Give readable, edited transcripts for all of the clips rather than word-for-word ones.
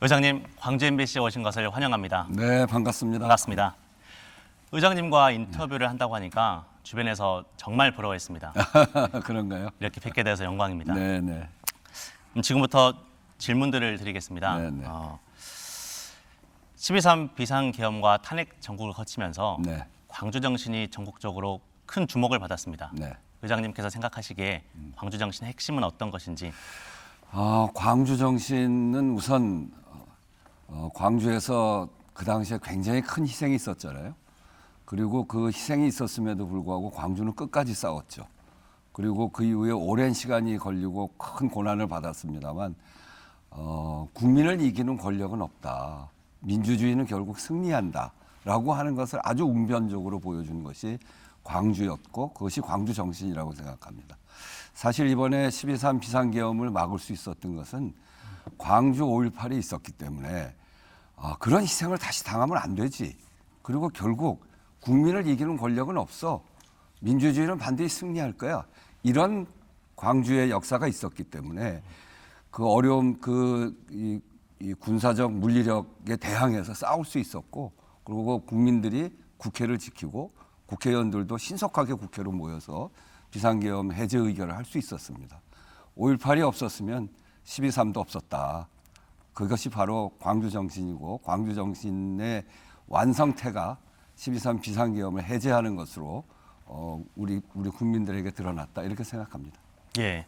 의장님, 광주 MBC에 오신 것을 환영합니다. 네, 반갑습니다. 반갑습니다. 의장님과 인터뷰를 한다고 하니까 주변에서 정말 부러워했습니다. 그런가요? 이렇게 뵙게 돼서 영광입니다. 네, 네. 지금부터 질문들을 드리겠습니다. 네, 네. 12.3 비상계엄과 탄핵 전국을 거치면서 네. 광주 정신이 전국적으로 큰 주목을 받았습니다. 네. 의장님께서 생각하시기에 광주 정신의 핵심은 어떤 것인지. 광주 정신은 우선 광주에서 그 당시에 굉장히 큰 희생이 있었잖아요. 그리고 그 희생이 있었음에도 불구하고 광주는 끝까지 싸웠죠. 그리고 그 이후에 오랜 시간이 걸리고 큰 고난을 받았습니다만 국민을 이기는 권력은 없다. 민주주의는 결국 승리한다라고 하는 것을 아주 웅변적으로 보여준 것이 광주였고 그것이 광주 정신이라고 생각합니다. 사실 이번에 12.3 비상계엄을 막을 수 있었던 것은 광주 5.18이 있었기 때문에 그런 희생을 다시 당하면 안 되지. 그리고 결국 국민을 이기는 권력은 없어. 민주주의는 반드시 승리할 거야. 이런 광주의 역사가 있었기 때문에 그 어려움, 이 군사적 물리력에 대항해서 싸울 수 있었고, 그리고 국민들이 국회를 지키고 국회의원들도 신속하게 국회로 모여서 비상계엄 해제 의결을 할 수 있었습니다. 5.18이 없었으면 12.3도 없었다. 그것이 바로 광주 정신이고 광주 정신의 완성태가 12.3 비상계엄을 해제하는 것으로 우리 국민들에게 드러났다 이렇게 생각합니다. 예.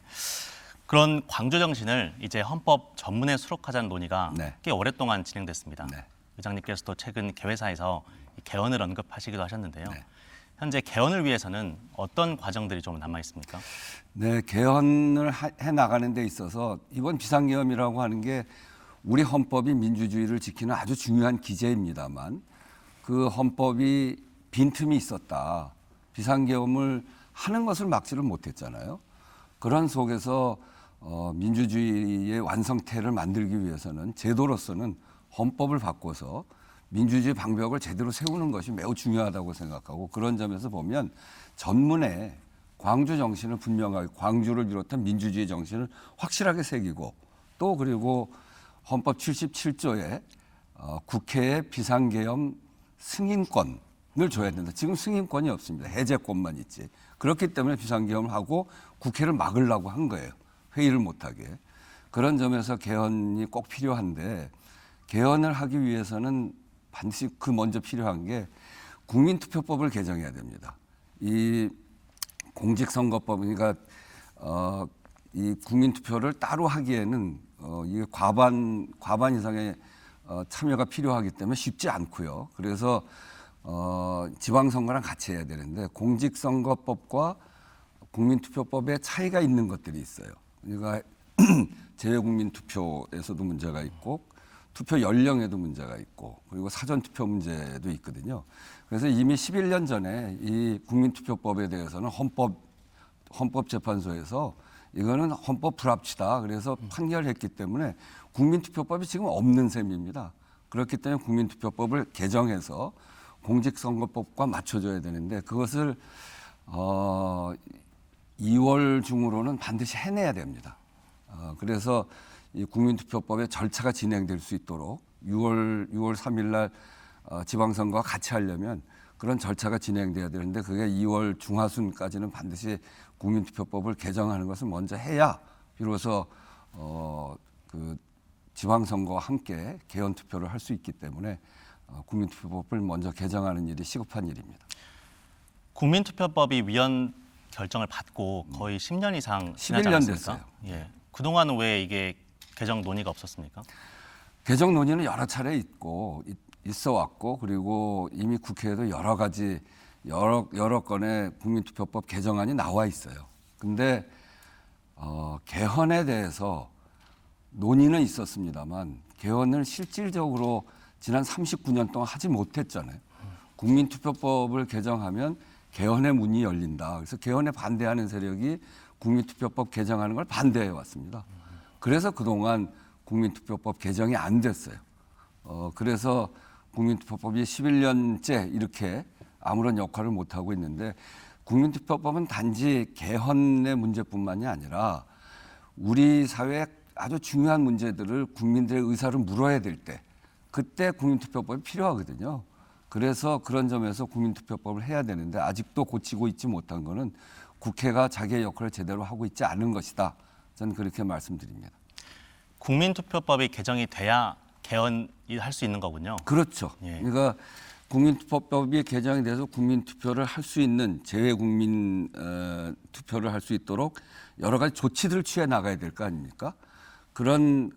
그런 광주 정신을 이제 헌법 전문에 수록하자는 논의가 꽤 오랫동안 진행됐습니다. 네. 의장님께서도 최근 개회사에서 개헌을 언급하시기도 하셨는데요. 네. 현재 개헌을 위해서는 어떤 과정들이 좀 남아 있습니까? 네, 개헌을 해 나가는 데 있어서 이번 비상계엄이라고 하는 게 우리 헌법이 민주주의를 지키는 아주 중요한 기제입니다만 그 헌법이 빈틈이 있었다. 비상계엄을 하는 것을 막지를 못했잖아요. 그런 속에서 민주주의의 완성태를 만들기 위해서는 제도로서는 헌법을 바꿔서 민주주의 방벽을 제대로 세우는 것이 매우 중요하다고 생각하고 그런 점에서 보면 전문에 광주 정신을 분명하게 광주를 비롯한 민주주의 정신을 확실하게 새기고 또 그리고 헌법 77조에 국회에 비상계엄 승인권을 줘야 된다. 지금 승인권이 없습니다. 해제권만 있지. 그렇기 때문에 비상계엄을 하고 국회를 막으려고 한 거예요. 회의를 못하게. 그런 점에서 개헌이 꼭 필요한데 개헌을 하기 위해서는 반드시 그 먼저 필요한 게 국민투표법을 개정해야 됩니다. 이 공직선거법, 그러니까 이 국민투표를 따로 하기에는 이게 과반 이상의 참여가 필요하기 때문에 쉽지 않고요. 그래서 지방선거랑 같이 해야 되는데 공직선거법과 국민투표법에 차이가 있는 것들이 있어요. 그러니까 재외국민투표에서도 문제가 있고 투표 연령에도 문제가 있고 그리고 사전투표 문제도 있거든요. 그래서 이미 11년 전에 이 국민투표법에 대해서는 헌법재판소에서 이거는 헌법 불합치다. 그래서 판결했기 때문에 국민투표법이 지금 없는 셈입니다. 그렇기 때문에 국민투표법을 개정해서 공직선거법과 맞춰줘야 되는데 그것을 2월 중으로는 반드시 해내야 됩니다. 그래서 이 국민투표법의 절차가 진행될 수 있도록 6월 3일 날 지방선거와 같이 하려면 그런 절차가 진행돼야 되는데 그게 2월 중하순까지는 반드시 국민투표법을 개정하는 것을 먼저 해야 비로소 그 지방선거와 함께 개헌투표를 할 수 있기 때문에 국민투표법을 먼저 개정하는 일이 시급한 일입니다. 국민투표법이 위헌 결정을 받고 거의 10년 이상 지나지 11년 않았습니까? 됐어요. 예. 그동안은 왜 이게 개정 논의가 없었습니까? 개정 논의는 여러 차례 있어 왔고 그리고 이미 국회에도 여러 가지 여러 건의 국민투표법 개정안이 나와 있어요. 근데 개헌에 대해서 논의는 있었습니다만 개헌을 실질적으로 지난 39년 동안 하지 못했잖아요. 국민투표법을 개정하면 개헌의 문이 열린다. 그래서 개헌에 반대하는 세력이 국민투표법 개정하는 걸 반대해 왔습니다. 그래서 그동안 국민투표법 개정이 안 됐어요. 그래서 국민투표법이 11년째 이렇게 아무런 역할을 못하고 있는데 국민투표법은 단지 개헌의 문제뿐만이 아니라 우리 사회 아주 중요한 문제들을 국민들의 의사를 물어야 될 때 그때 국민투표법이 필요하거든요. 그래서 그런 점에서 국민투표법을 해야 되는데 아직도 고치고 있지 못한 거는 국회가 자기의 역할을 제대로 하고 있지 않은 것이다. 저는 그렇게 말씀드립니다. 국민투표법이 개정이 돼야 개헌이 할 수 있는 거군요. 그렇죠. 예. 그러니까 국민투표법이 개정이 돼서 국민투표를 할 수 있는 재외국민 투표를 할 수 있도록 여러 가지 조치들을 취해 나가야 될 거 아닙니까? 그런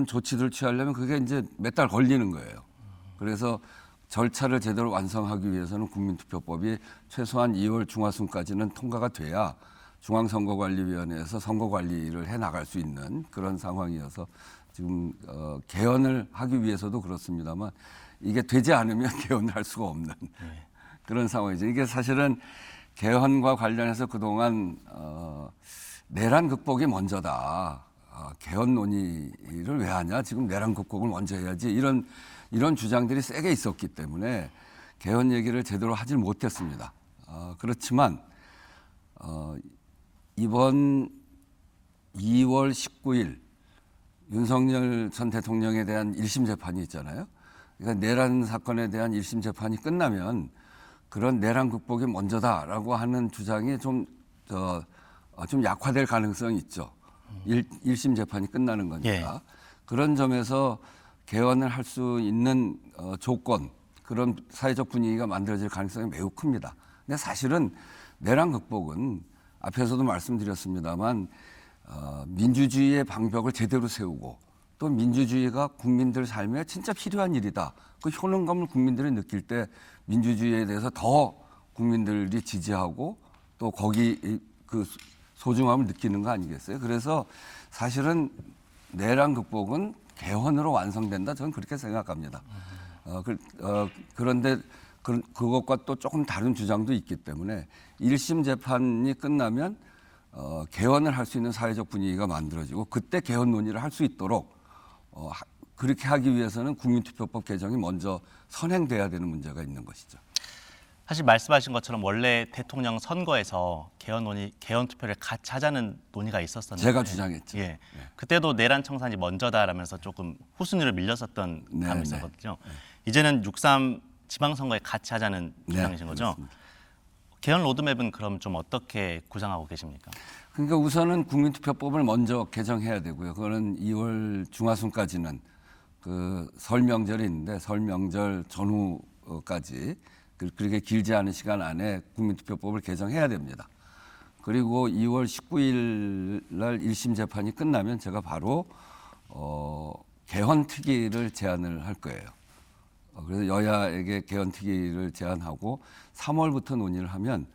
조치들을 취하려면 그게 이제 몇 달 걸리는 거예요. 그래서 절차를 제대로 완성하기 위해서는 국민투표법이 최소한 2월 중하순까지는 통과가 돼야 중앙선거관리위원회에서 선거관리를 해 나갈 수 있는 그런 상황이어서 지금 개헌을 하기 위해서도 그렇습니다만 이게 되지 않으면 개헌을 할 수가 없는 그런 상황이죠. 이게 사실은 개헌과 관련해서 그동안 내란 극복이 먼저다. 개헌 논의를 왜 하냐? 지금 내란 극복을 먼저 해야지. 이런 주장들이 세게 있었기 때문에 개헌 얘기를 제대로 하질 못했습니다. 그렇지만 이번 2월 19일 윤석열 전 대통령에 대한 1심 재판이 있잖아요. 그러니까 내란 사건에 대한 1심 재판이 끝나면 그런 내란 극복이 먼저다라고 하는 주장이 좀 약화될 가능성이 있죠. 1심 재판이 끝나는 거니까. 예. 그런 점에서 개헌을 할 수 있는 조건, 그런 사회적 분위기가 만들어질 가능성이 매우 큽니다. 근데 사실은 내란 극복은 앞에서도 말씀드렸습니다만 민주주의의 방벽을 제대로 세우고 또 민주주의가 국민들 삶에 진짜 필요한 일이다. 그 효능감을 국민들이 느낄 때 민주주의에 대해서 더 국민들이 지지하고 또 거기 그 소중함을 느끼는 거 아니겠어요? 그래서 사실은 내란 극복은 개헌으로 완성된다. 저는 그렇게 생각합니다. 그런데 그것과 또 조금 다른 주장도 있기 때문에 1심 재판이 끝나면 개헌을 할 수 있는 사회적 분위기가 만들어지고 그때 개헌 논의를 할 수 있도록 그렇게 하기 위해서는 국민투표법 개정이 먼저 선행돼야 되는 문제가 있는 것이죠. 사실 말씀하신 것처럼 원래 대통령 선거에서 개헌 투표를 같이 하자는 논의가 있었었는데 제가 주장했죠. 예. 그때도 내란 청산이 먼저다라면서 조금 후순위로 밀렸었던 감이 있었거든요. 이제는 6.3 지방선거에 같이 하자는 주장이신 거죠? 그렇습니다. 개헌 로드맵은 그럼 좀 어떻게 구상하고 계십니까? 그러니까 우선은 국민투표법을 먼저 개정해야 되고요. 그거는 2월 중하순까지는 그 설 명절이 있는데 설 명절 전후까지 그렇게 길지 않은 시간 안에 국민투표법을 개정해야 됩니다. 그리고 2월 19일 날 1심 재판이 끝나면 제가 바로 개헌 특위를 제안을 할 거예요. 그래서 여야에게 개헌 특위를 제안하고 3월부터 논의를 하면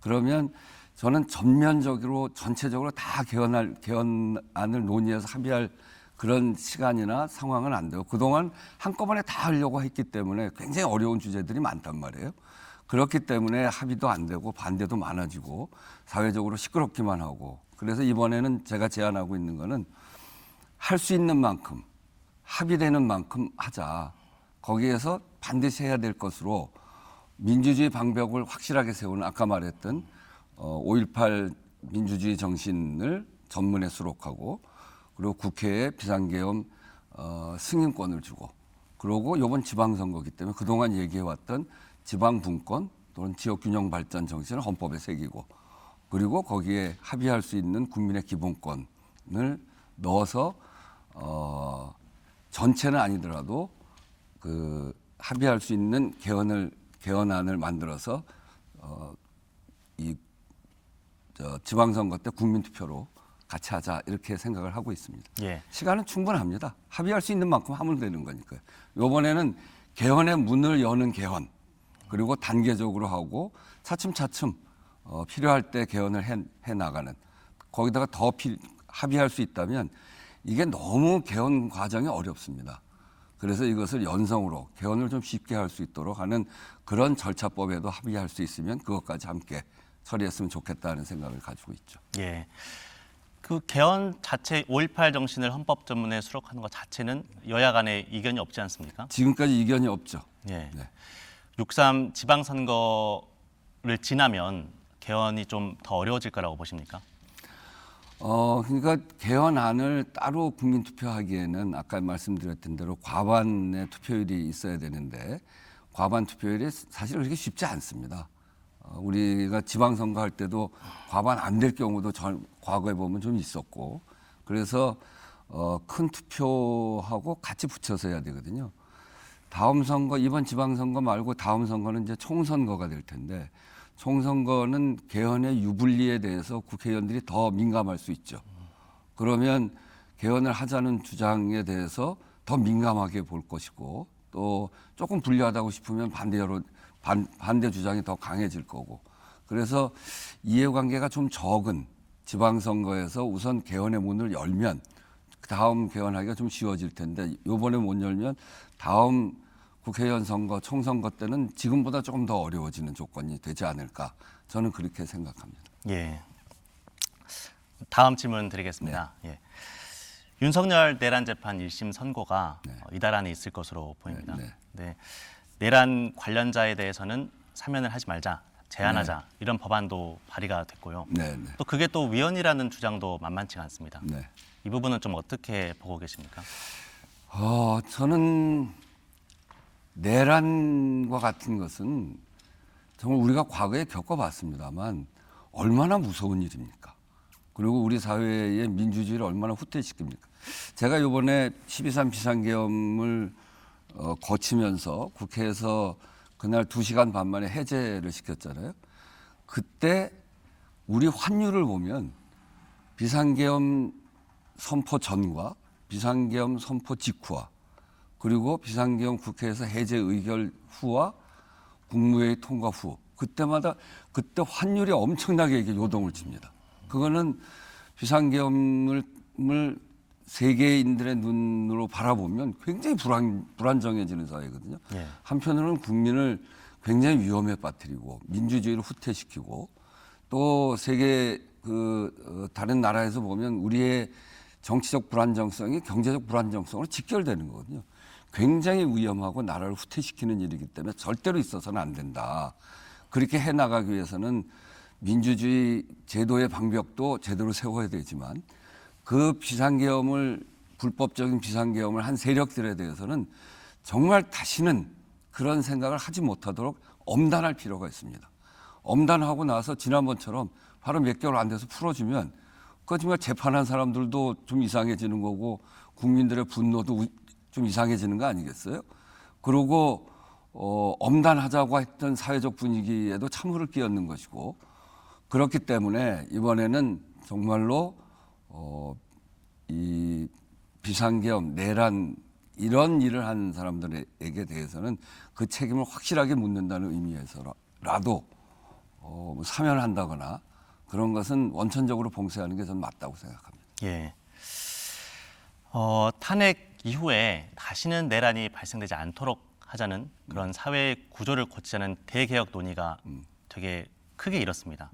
그러면 저는 전면적으로 전체적으로 다 개헌안을 논의해서 합의할 그런 시간이나 상황은 안 되고 그동안 한꺼번에 다 하려고 했기 때문에 굉장히 어려운 주제들이 많단 말이에요. 그렇기 때문에 합의도 안 되고 반대도 많아지고 사회적으로 시끄럽기만 하고 그래서 이번에는 제가 제안하고 있는 거는 할 수 있는 만큼 합의되는 만큼 하자. 거기에서 반드시 해야 될 것으로 민주주의 방벽을 확실하게 세우는 아까 말했던 5.18 민주주의 정신을 전문에 수록하고 그리고 국회에 비상계엄 승인권을 주고 그리고 이번 지방선거기 때문에 그동안 얘기해왔던 지방분권 또는 지역균형 발전 정신을 헌법에 새기고 그리고 거기에 합의할 수 있는 국민의 기본권을 넣어서 전체는 아니더라도 그 합의할 수 있는 개헌안을 만들어서 지방선거 때 국민투표로 같이 하자 이렇게 생각을 하고 있습니다. 예. 시간은 충분합니다. 합의할 수 있는 만큼 하면 되는 거니까요. 이번에는 개헌의 문을 여는 개헌 그리고 단계적으로 하고 차츰차츰 필요할 때 개헌을 해 나가는 거기다가 더 합의할 수 있다면 이게 너무 개헌 과정이 어렵습니다. 그래서 이것을 연성으로 개헌을 좀 쉽게 할 수 있도록 하는 그런 절차법에도 합의할 수 있으면 그것까지 함께 처리했으면 좋겠다는 생각을 가지고 있죠. 예. 그 개헌 자체 5.18 정신을 헌법 전문에 수록하는 것 자체는 여야 간에 이견이 없지 않습니까? 지금까지 이견이 없죠. 예. 네. 6.3 지방선거를 지나면 개헌이 좀 더 어려워질 거라고 보십니까? 그러니까 개헌안을 따로 국민투표하기에는 아까 말씀드렸던 대로 과반의 투표율이 있어야 되는데 과반 투표율이 사실 그렇게 쉽지 않습니다. 우리가 지방선거 할 때도 과반 안 될 경우도 과거에 보면 좀 있었고 그래서 큰 투표하고 같이 붙여서 해야 되거든요. 다음 선거, 이번 지방선거 말고 다음 선거는 이제 총선거가 될 텐데 총선거는 개헌의 유불리에 대해서 국회의원들이 더 민감할 수 있죠. 그러면 개헌을 하자는 주장에 대해서 더 민감하게 볼 것이고 또 조금 불리하다고 싶으면 반대 주장이 더 강해질 거고 그래서 이해관계가 좀 적은 지방선거에서 우선 개헌의 문을 열면 다음 개헌하기가 좀 쉬워질 텐데 이번에 못 열면 다음 국회의원 선거, 총선거 때는 지금보다 조금 더 어려워지는 조건이 되지 않을까 저는 그렇게 생각합니다. 예. 다음 질문 드리겠습니다. 예. 윤석열 내란 재판 1심 선고가 이달 안에 있을 것으로 보입니다. 네. 내란 관련자에 대해서는 사면을 하지 말자, 제한하자 이런 법안도 발의가 됐고요. 또 그게 또 위헌이라는 주장도 만만치가 않습니다. 이 부분은 좀 어떻게 보고 계십니까? 저는 내란과 같은 것은 정말 우리가 과거에 겪어봤습니다만 얼마나 무서운 일입니까? 그리고 우리 사회의 민주주의를 얼마나 후퇴시킵니까? 제가 이번에 12.3 비상계엄을 거치면서 국회에서 그날 2시간 반 만에 해제를 시켰잖아요. 그때 우리 환율을 보면 비상계엄 선포 전과 비상계엄 선포 직후와 그리고 비상계엄 국회에서 해제 의결 후와 국무회의 통과 후 그때마다 그때 환율이 엄청나게 이게 요동을 칩니다. 그거는 비상계엄을 세계인들의 눈으로 바라보면 굉장히 불안정해지는 사회거든요. 한편으로는 국민을 굉장히 위험에 빠뜨리고 민주주의를 후퇴시키고 또 세계 다른 나라에서 보면 우리의 정치적 불안정성이 경제적 불안정성으로 직결되는 거거든요. 굉장히 위험하고 나라를 후퇴시키는 일이기 때문에 절대로 있어서는 안 된다. 그렇게 해나가기 위해서는 민주주의 제도의 방벽도 제대로 세워야 되지만 그 불법적인 비상계엄을 한 세력들에 대해서는 정말 다시는 그런 생각을 하지 못하도록 엄단할 필요가 있습니다. 엄단하고 나서 지난번처럼 바로 몇 개월 안 돼서 풀어주면 그 정말 재판한 사람들도 좀 이상해지는 거고 국민들의 분노도 좀 이상해지는 거 아니겠어요? 그리고 엄단하자고 했던 사회적 분위기에도 찬물을 끼얹는 것이고 그렇기 때문에 이번에는 정말로 이 비상계엄, 내란 이런 일을 한 사람들에게 대해서는 그 책임을 확실하게 묻는다는 의미에서라도 사면한다거나 그런 것은 원천적으로 봉쇄하는 게 저는 맞다고 생각합니다. 예. 탄핵 이후에 다시는 내란이 발생되지 않도록 하자는 그런 사회 구조를 고치자는 대개혁 논의가 되게 크게 일었습니다.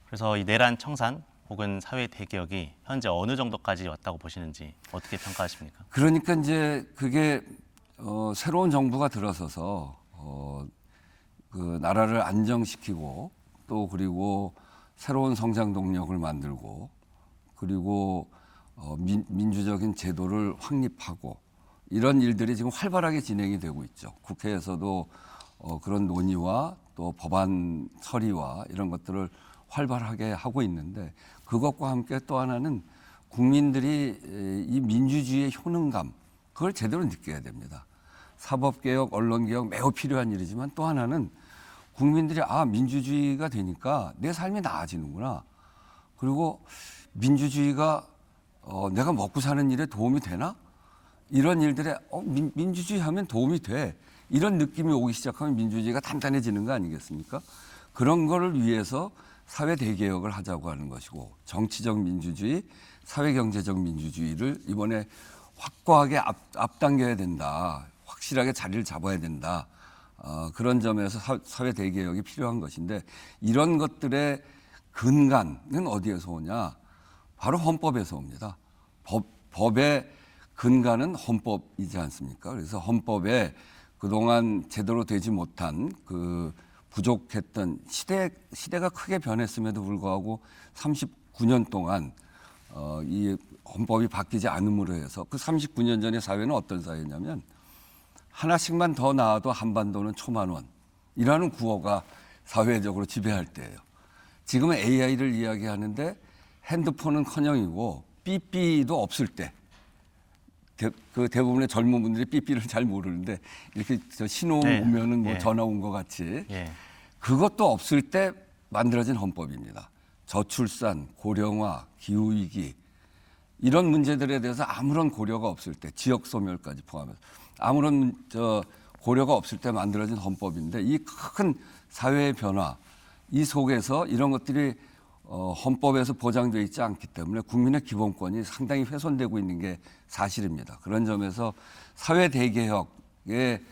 그래서 이 내란 청산 혹은 사회 대개혁이 현재 어느 정도까지 왔다고 보시는지 어떻게 평가하십니까? 그러니까 이제 그게 새로운 정부가 들어서서 그 나라를 안정시키고 또 그리고 새로운 성장 동력을 만들고 그리고 민주적인 제도를 확립하고 이런 일들이 지금 활발하게 진행이 되고 있죠. 국회에서도 그런 논의와 또 법안 처리와 이런 것들을 활발하게 하고 있는데 그것과 함께 또 하나는 국민들이 이 민주주의의 효능감 그걸 제대로 느껴야 됩니다. 사법개혁, 언론개혁 매우 필요한 일이지만 또 하나는 국민들이 민주주의가 되니까 내 삶이 나아지는구나. 그리고 민주주의가 내가 먹고 사는 일에 도움이 되나? 이런 일들에 민주주의 하면 도움이 돼. 이런 느낌이 오기 시작하면 민주주의가 단단해지는 거 아니겠습니까? 그런 거를 위해서 사회 대개혁을 하자고 하는 것이고 정치적 민주주의, 사회경제적 민주주의를 이번에 확고하게 앞당겨야 된다. 확실하게 자리를 잡아야 된다. 그런 점에서 사회 대개혁이 필요한 것인데 이런 것들의 근간은 어디에서 오냐? 바로 헌법에서 옵니다. 법의 근간은 헌법이지 않습니까? 그래서 헌법에 그동안 제대로 되지 못한 그 부족했던 시대가 크게 변했음에도 불구하고 39년 동안 이 헌법이 바뀌지 않음으로 해서 그 39년 전의 사회는 어떤 사회냐면 하나씩만 더 나와도 한반도는 초만원이라는 구호가 사회적으로 지배할 때예요. 지금은 AI를 이야기하는데 핸드폰은커녕이고 삐삐도 없을 때 그 대부분의 젊은 분들이 삐삐를 잘 모르는데 이렇게 저 신호 네. 오면은 뭐 예. 전화 온 것 같이 예. 그것도 없을 때 만들어진 헌법입니다. 저출산, 고령화, 기후위기 이런 문제들에 대해서 아무런 고려가 없을 때 지역 소멸까지 포함해서 아무런 고려가 없을 때 만들어진 헌법인데 이 큰 사회의 변화 이 속에서 이런 것들이 헌법에서 보장되어 있지 않기 때문에 국민의 기본권이 상당히 훼손되고 있는 게 사실입니다. 그런 점에서 사회 대개혁의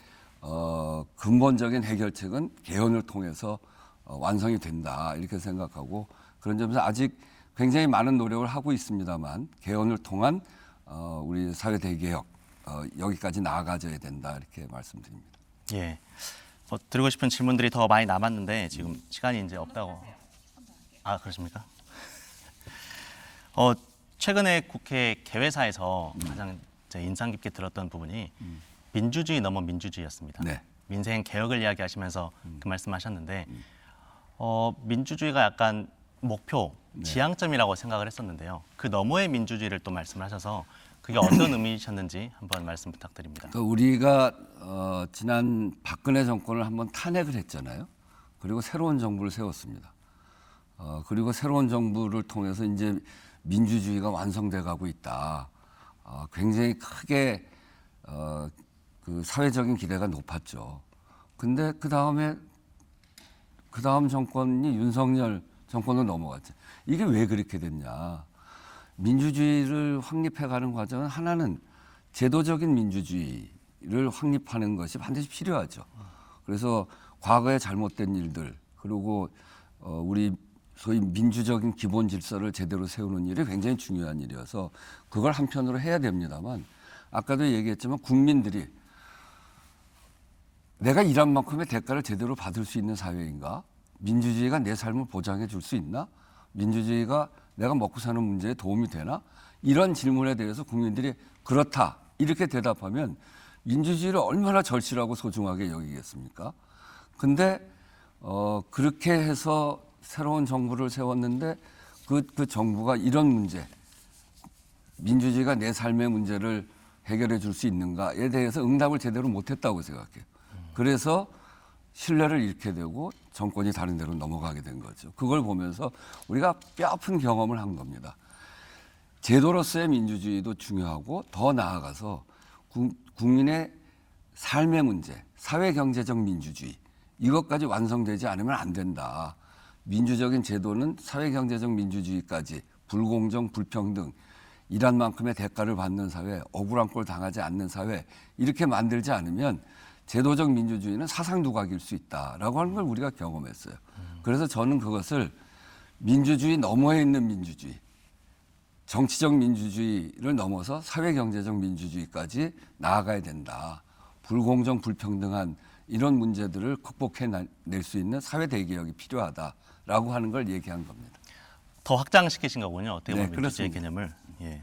근본적인 해결책은 개헌을 통해서 완성이 된다 이렇게 생각하고 그런 점에서 아직 굉장히 많은 노력을 하고 있습니다만 개헌을 통한 우리 사회 대개혁 여기까지 나아가져야 된다 이렇게 말씀드립니다. 예. 드리고 싶은 질문들이 더 많이 남았는데 지금 시간이 이제 없다고. 아, 그렇습니까? 최근에 국회 개회사에서 가장 인상 깊게 들었던 부분이 민주주의 넘어 민주주의였습니다. 네. 민생 개혁을 이야기하시면서 그 말씀하셨는데 민주주의가 약간 목표, 지향점이라고 생각을 했었는데요. 그 너머의 민주주의를 또 말씀을 하셔서 그게 어떤 의미이셨는지 한번 말씀 부탁드립니다. 그러니까 우리가 지난 박근혜 정권을 한번 탄핵을 했잖아요. 그리고 새로운 정부를 세웠습니다. 그리고 새로운 정부를 통해서 이제 민주주의가 완성돼 가고 있다. 굉장히 크게 그 사회적인 기대가 높았죠. 근데 그 다음 정권이 윤석열 정권으로 넘어갔죠. 이게 왜 그렇게 됐냐? 민주주의를 확립해가는 과정은 하나는 제도적인 민주주의를 확립하는 것이 반드시 필요하죠. 그래서 과거에 잘못된 일들 그리고 우리 소위 민주적인 기본 질서를 제대로 세우는 일이 굉장히 중요한 일이어서 그걸 한편으로 해야 됩니다만 아까도 얘기했지만 국민들이 내가 일한 만큼의 대가를 제대로 받을 수 있는 사회인가? 민주주의가 내 삶을 보장해 줄 수 있나? 민주주의가 내가 먹고 사는 문제에 도움이 되나? 이런 질문에 대해서 국민들이 그렇다 이렇게 대답하면 민주주의를 얼마나 절실하고 소중하게 여기겠습니까? 근데 그렇게 해서 새로운 정부를 세웠는데 그 정부가 이런 문제 민주주의가 내 삶의 문제를 해결해 줄 수 있는가에 대해서 응답을 제대로 못했다고 생각해요. 그래서 신뢰를 잃게 되고 정권이 다른 데로 넘어가게 된 거죠. 그걸 보면서 우리가 뼈아픈 경험을 한 겁니다. 제도로서의 민주주의도 중요하고 더 나아가서 국민의 삶의 문제, 사회경제적 민주주의 이것까지 완성되지 않으면 안 된다. 민주적인 제도는 사회경제적 민주주의까지 불공정, 불평등, 일한 만큼의 대가를 받는 사회, 억울한 꼴 당하지 않는 사회 이렇게 만들지 않으면 제도적 민주주의는 사상두각일 수 있다라고 하는 걸 우리가 경험했어요. 그래서 저는 그것을 민주주의 너머에 있는 민주주의, 정치적 민주주의를 넘어서 사회경제적 민주주의까지 나아가야 된다. 불공정, 불평등한 이런 문제들을 극복해낼 수 있는 사회 대개혁이 필요하다라고 하는 걸 얘기한 겁니다. 더 확장시키신 거군요. 어떻게 보면 네, 민주주의 그렇습니다. 개념을. 예.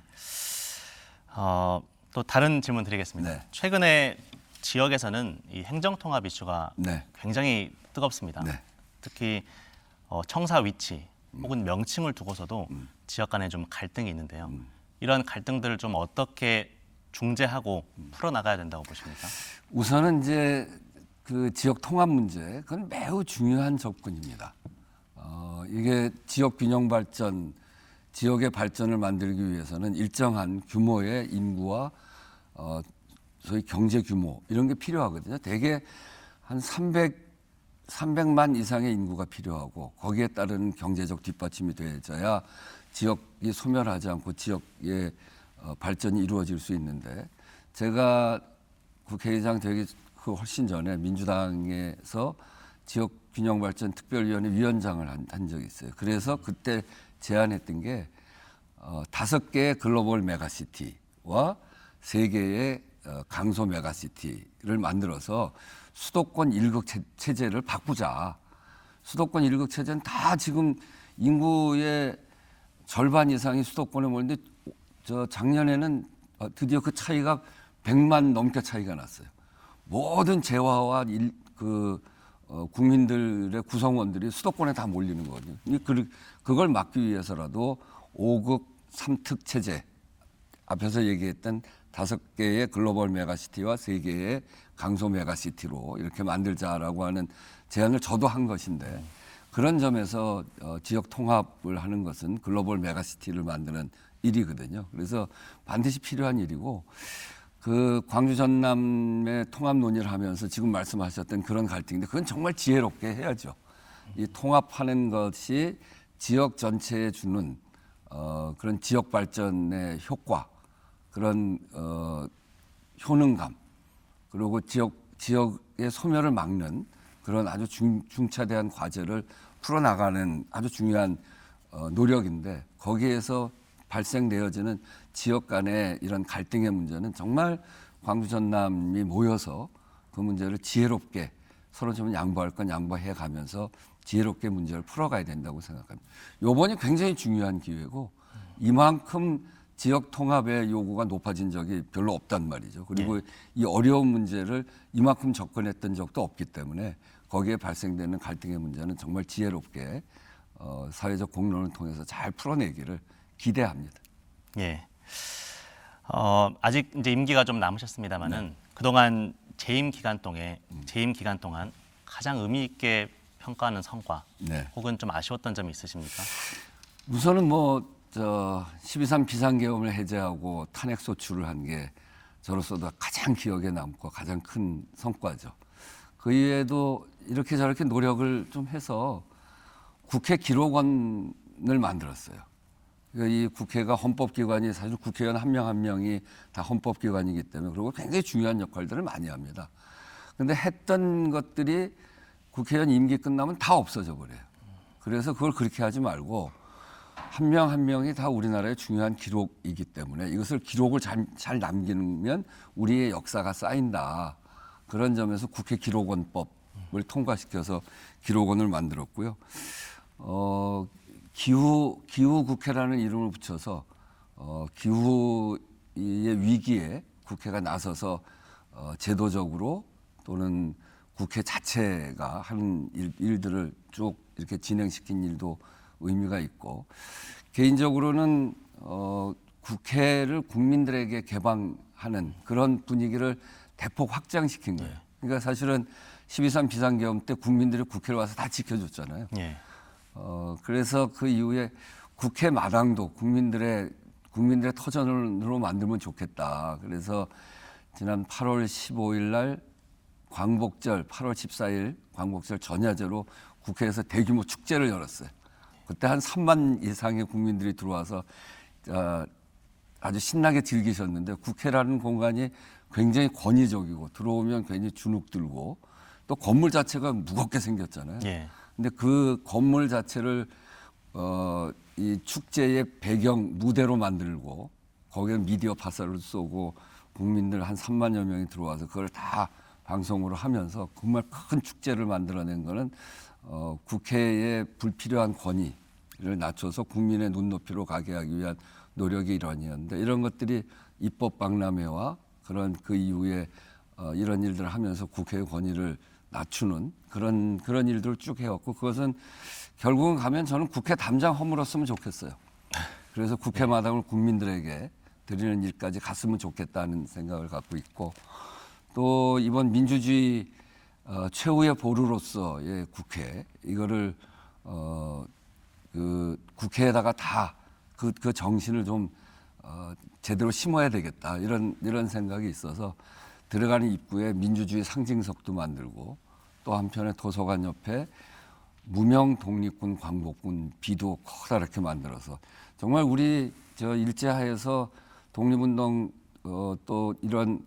또 다른 질문 드리겠습니다. 네. 최근에 지역에서는 이 행정통합 이슈가 네. 굉장히 뜨겁습니다. 네. 특히 청사 위치 혹은 명칭을 두고서도 지역 간에 좀 갈등이 있는데요. 이런 갈등들을 좀 어떻게 중재하고 풀어나가야 된다고 보십니까? 우선은 이제 그 지역 통합 문제 그건 매우 중요한 접근입니다. 이게 지역 균형 발전, 지역의 발전을 만들기 위해서는 일정한 규모의 인구와 소위 경제 규모 이런 게 필요하거든요. 대개 한 300만 이상의 인구가 필요하고 거기에 따른 경제적 뒷받침이 되어야 지역이 소멸하지 않고 지역의 발전이 이루어질 수 있는데 제가 국회의장 되기 훨씬 전에 민주당에서 지역균형발전 특별위원회 위원장을 한 적이 있어요. 그래서 그때 제안했던 게 5개의 글로벌 메가시티와 3개의 강소 메가시티를 만들어서 수도권 1극 체제를 바꾸자. 수도권 1극 체제는 다 지금 인구의 절반 이상이 수도권에 모이는데 저 작년에는 드디어 그 차이가 100만 넘게 차이가 났어요. 모든 재화와 국민들의 구성원들이 수도권에 다 몰리는 거거든요. 그걸 막기 위해서라도 5급 3특 체제, 앞에서 얘기했던 5개의 글로벌 메가시티와 3개의 강소 메가시티로 이렇게 만들자라고 하는 제안을 저도 한 것인데, 그런 점에서 지역 통합을 하는 것은 글로벌 메가시티를 만드는 일이거든요. 그래서 반드시 필요한 일이고, 그 광주 전남의 통합 논의를 하면서 지금 말씀하셨던 그런 갈등인데, 그건 정말 지혜롭게 해야죠. 이 통합하는 것이 지역 전체에 주는 그런 지역 발전의 효과, 그런 효능감, 그리고 지역의 소멸을 막는 그런 아주 중차대한 과제를 풀어나가는 아주 중요한 노력인데, 거기에서 발생되어지는 지역 간의 이런 갈등의 문제는 정말 광주 전남이 모여서 그 문제를 지혜롭게 서로 좀 양보할 건 양보해 가면서 지혜롭게 문제를 풀어가야 된다고 생각합니다. 이번이 굉장히 중요한 기회고, 이만큼 지역 통합의 요구가 높아진 적이 별로 없단 말이죠. 그리고 이 어려운 문제를 이만큼 접근했던 적도 없기 때문에 거기에 발생되는 갈등의 문제는 정말 지혜롭게 사회적 공론을 통해서 잘 풀어내기를 기대합니다. 예. 아직 이제 임기가 좀 남으셨습니다만은 그동안 재임 기간 동안 가장 의미 있게 평가하는 성과, 혹은 좀 아쉬웠던 점이 있으십니까? 우선은 12.3 비상계엄을 해제하고 탄핵 소추를 한 게 저로서도 가장 기억에 남고 가장 큰 성과죠. 그 이외에도 이렇게 저렇게 노력을 좀 해서 국회 기록원을 만들었어요. 이 국회가 헌법기관이, 사실 국회의원 한 명 한 명이 다 헌법기관이기 때문에, 그리고 굉장히 중요한 역할들을 많이 합니다. 그런데 했던 것들이 국회의원 임기 끝나면 다 없어져 버려요. 그래서 그걸 그렇게 하지 말고 한 명 한 명이 다 우리나라의 중요한 기록이기 때문에 이것을 기록을 잘 남기면 우리의 역사가 쌓인다. 그런 점에서 국회 기록원법을 통과시켜서 기록원을 만들었고요. 기후 국회라는 이름을 붙여서 기후의 위기에 국회가 나서서 제도적으로 또는 국회 자체가 하는 일들을 쭉 이렇게 진행시킨 일도 의미가 있고, 개인적으로는 국회를 국민들에게 개방하는 그런 분위기를 대폭 확장시킨 거예요. 그러니까 사실은 12.3 비상계엄 때 국민들이 국회를 와서 다 지켜줬잖아요. 그래서 그 이후에 국회 마당도 국민들의 터전으로 만들면 좋겠다. 그래서 지난 8월 15일 날 광복절, 8월 14일 광복절 전야제로 국회에서 대규모 축제를 열었어요. 그때 한 3만 이상의 국민들이 들어와서 아주 신나게 즐기셨는데, 국회라는 공간이 굉장히 권위적이고 들어오면 괜히 주눅 들고, 또 건물 자체가 무겁게 생겼잖아요. 근데 그 건물 자체를 이 축제의 배경 무대로 만들고, 거기에 미디어 파사를 쏘고 국민들 한 3만여 명이 들어와서 그걸 다 방송으로 하면서 정말 큰 축제를 만들어낸 거는 국회의 불필요한 권위를 낮춰서 국민의 눈높이로 가게 하기 위한 노력이 일환이었는데, 이런 것들이 입법 박람회와 그런 그 이후에 이런 일들을 하면서 국회의 권위를 낮추는 그런 일들을 쭉 해왔고, 그것은 결국은 가면 저는 국회 담장 허물었으면 좋겠어요. 그래서 국회 마당을 국민들에게 드리는 일까지 갔으면 좋겠다는 생각을 갖고 있고, 또 이번 민주주의 최후의 보루로서의 국회, 이거를 그 국회에다가 다 그 정신을 좀 제대로 심어야 되겠다, 이런 생각이 있어서 들어가는 입구에 민주주의 상징석도 만들고, 또 한편에 도서관 옆에 무명 독립군 광복군 비도 커다랗게 만들어서, 정말 우리 일제하에서 독립운동 또 이런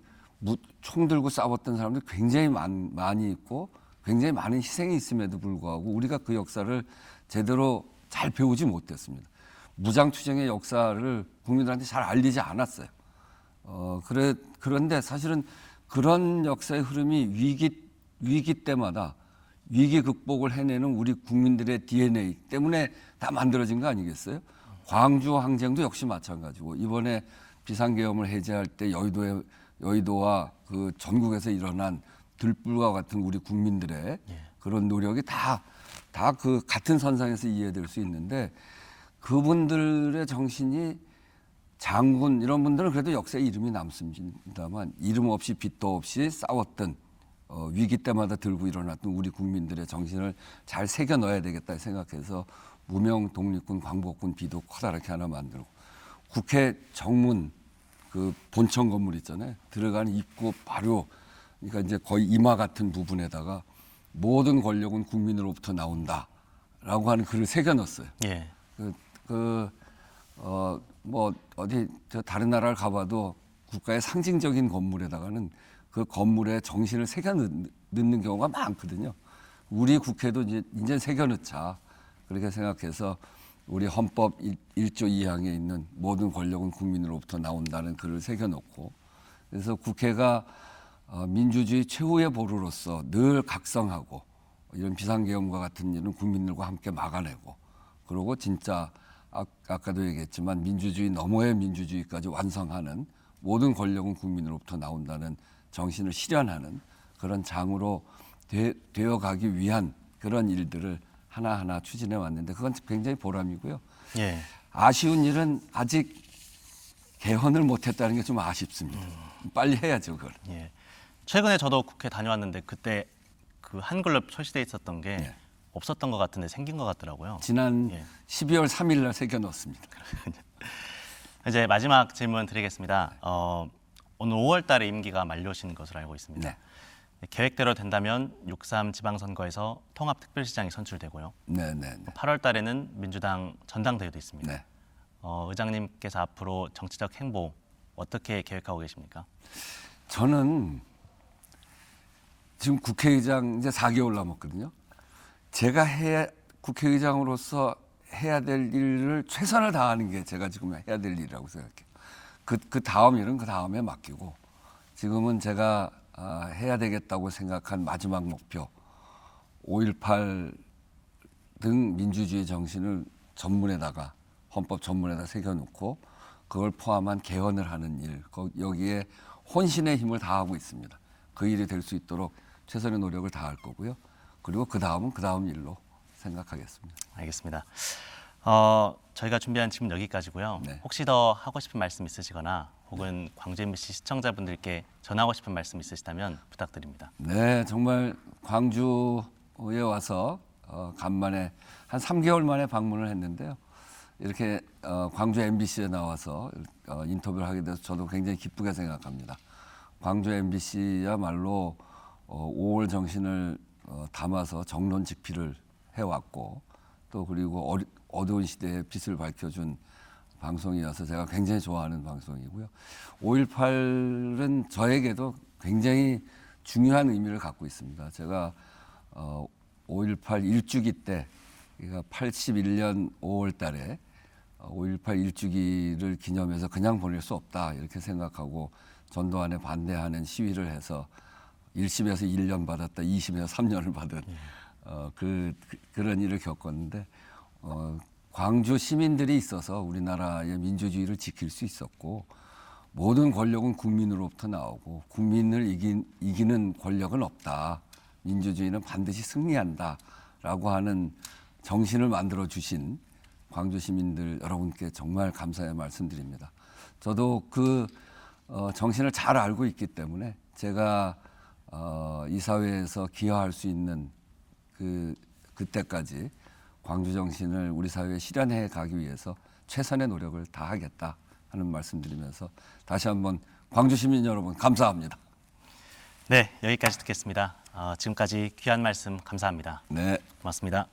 총 들고 싸웠던 사람들 굉장히 많이 있고 굉장히 많은 희생이 있음에도 불구하고 우리가 그 역사를 제대로 잘 배우지 못했습니다. 무장투쟁의 역사를 국민들한테 잘 알리지 않았어요. 그런데 사실은 그런 역사의 흐름이 위기 때마다 위기 극복을 해내는 우리 국민들의 DNA 때문에 다 만들어진 거 아니겠어요? 광주 항쟁도 역시 마찬가지고 이번에 비상계엄을 해제할 때 여의도와 그 전국에서 일어난 들불과 같은 우리 국민들의 그런 노력이 다 그 같은 선상에서 이해될 수 있는데 그분들의 정신이 장군 이런 분들은 그래도 역사에 이름이 남습니다만 이름 없이 빚도 없이 싸웠던 위기 때마다 들고 일어났던 우리 국민들의 정신을 잘 새겨 넣어야 되겠다 생각해서 무명 독립군 광복군 비도 커다랗게 하나 만들고 국회 정문 그 본청 건물 있잖아요. 들어가는 입구 바로 그러니까 이제 거의 이마 같은 부분에다가 모든 권력은 국민으로부터 나온다라고 하는 글을 새겨 넣었어요. 예. 뭐 어디 저 다른 나라를 가봐도 국가의 상징적인 건물에다가는 그 건물의 정신을 새겨 넣는 경우가 많거든요. 우리 국회도 이제 새겨 넣자 그렇게 생각해서 우리 헌법 1조 2항에 있는 모든 권력은 국민으로부터 나온다는 글을 새겨 넣고 그래서 국회가 민주주의 최후의 보루로서 늘 각성하고 이런 비상계엄과 같은 일은 국민들과 함께 막아내고 그리고 진짜 아까도 얘기했지만 민주주의 너머의 민주주의까지 완성하는 모든 권력은 국민으로부터 나온다는 정신을 실현하는 그런 장으로 되어가기 위한 그런 일들을 하나하나 추진해 왔는데 그건 굉장히 보람이고요. 예. 아쉬운 일은 아직 개헌을 못했다는 게 좀 아쉽습니다. 빨리 해야죠, 그걸. 예. 최근에 저도 국회 다녀왔는데 그때 그 한글로 표시돼 있었던 게 예. 없었던 것 같은데 생긴 것 같더라고요. 지난 예. 12월 3일 날 새겨 넣었습니다. 이제 마지막 질문 드리겠습니다. 오늘 5월 달에 임기가 만료신 것으로 알고 있습니다. 네. 계획대로 된다면 6.3 지방선거에서 통합특별시장이 선출되고요. 네. 8월 달에는 민주당 전당대회도 있습니다. 네. 의장님께서 앞으로 정치적 행보 어떻게 계획하고 계십니까? 저는 지금 국회의장 이제 4개월 남았거든요. 제가 국회의장으로서 해야 될 일을 최선을 다하는 게 제가 지금 해야 될 일이라고 생각해요. 그 다음 일은 그 다음에 맡기고 지금은 제가 해야 되겠다고 생각한 마지막 목표 5.18 등 민주주의 정신을 전문에다가 헌법 전문에다 새겨놓고 그걸 포함한 개헌을 하는 일 여기에 혼신의 힘을 다하고 있습니다. 그 일이 될 수 있도록 최선의 노력을 다할 거고요. 그리고 그 다음은 그 다음 일로 생각하겠습니다. 알겠습니다. 저희가 준비한 질문 여기까지고요. 네. 혹시 더 하고 싶은 말씀 있으시거나 혹은 광주 MBC 시청자분들께 전하고 싶은 말씀 있으시다면 부탁드립니다. 네, 정말 광주에 와서 간만에 한 3개월 만에 방문을 했는데요. 이렇게 광주 MBC에 나와서 인터뷰를 하게 돼서 저도 굉장히 기쁘게 생각합니다. 광주 MBC야말로 5월 정신을 담아서 정론 집필을 해왔고 또 그리고 어두운 시대의 빛을 밝혀준 방송이어서 제가 굉장히 좋아하는 방송이고요. 5.18은 저에게도 굉장히 중요한 의미를 갖고 있습니다. 제가 5.18 일주기 때, 그러니까 81년 5월 달에 5.18 일주기를 기념해서 그냥 보낼 수 없다 이렇게 생각하고 전두환에 반대하는 시위를 해서 1심에서 1년 받았다, 2심에서 3년을 받은 그런 일을 겪었는데 광주 시민들이 있어서 우리나라의 민주주의를 지킬 수 있었고 모든 권력은 국민으로부터 나오고 국민을 이기는 권력은 없다. 민주주의는 반드시 승리한다라고 하는 정신을 만들어 주신 광주 시민들 여러분께 정말 감사의 말씀드립니다. 저도 그 정신을 잘 알고 있기 때문에 제가 이 사회에서 기여할 수 있는 그때까지 광주 정신을 우리 사회에 실현해 가기 위해서 최선의 노력을 다하겠다 하는 말씀드리면서 다시 한번 광주 시민 여러분 감사합니다. 네, 여기까지 듣겠습니다. 지금까지 귀한 말씀 감사합니다. 네. 고맙습니다.